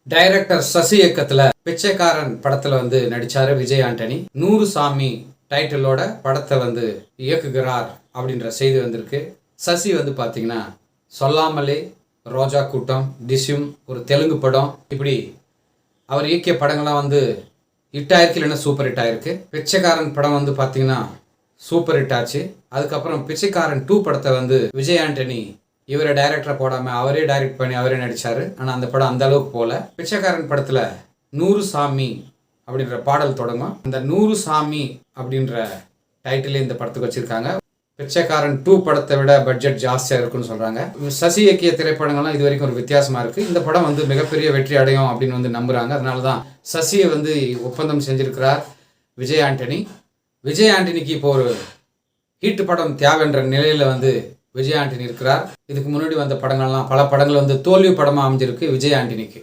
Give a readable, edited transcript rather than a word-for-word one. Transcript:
Director Sasi இயக்கத்துல பிச்சைக்காரன் படத்துல நடிச்சாரு விஜய் ஆண்டனி. 100 சாமி டைட்டிலோட படத்தை இயக்குகிறார் அப்படின்ற செய்தி வந்திருக்கு. சசி பாத்தீங்கன்னா சொல்லாமலே, ரோஜா கூட்டம், டிஷ்யூம், ஒரு தெலுங்கு படம், இப்படி அவர் இயக்கிய படங்கள்லாம் ஹிட் ஆயிருக்கு, இல்லைன்னா சூப்பர் ஹிட் ஆயிருக்கு. பிச்சைக்காரன் படம் பாத்தீங்கன்னா சூப்பர் ஹிட் ஆச்சு. அதுக்கப்புறம் பிச்சைக்காரன் 2 படத்தை விஜய் ஆண்டனி இவரை டைரக்டரை போடாம அவரே டைரக்ட் பண்ணி அவரே நடிச்சாரு. ஆனா அந்த படம் அந்த அளவுக்கு போல. பிச்சைக்காரன் படத்துல 100 சாமி அப்படின்ற பாடல் தொடங்கும். அந்த 100 சாமி அப்படின்ற டைட்டிலே இந்த படத்துக்கு வச்சிருக்காங்க. பிச்சைக்காரன் 2 படத்தை விட பட்ஜெட் ஜாஸ்தியா இருக்குன்னு சொல்றாங்க. சசி இயக்கிய திரைப்படங்கள்லாம் இது வரைக்கும் ஒரு வித்தியாசமா இருக்கு. இந்த படம் மிகப்பெரிய வெற்றி அடையும் அப்படின்னு நம்புறாங்க. அதனாலதான் சசியை ஒப்பந்தம் செஞ்சிருக்கிறார் விஜய் ஆண்டனி. விஜய் ஆண்டனிக்கு இப்போ ஒரு ஹிட் படம் தேவைன்ற நிலையில விஜய் ஆண்டனி இருக்கிறார். இதுக்கு முன்னாடி வந்த படங்கள்லாம் பல படங்கள் தோல்வி படமா அமைஞ்சிருக்கு விஜய் ஆண்டனிக்கு.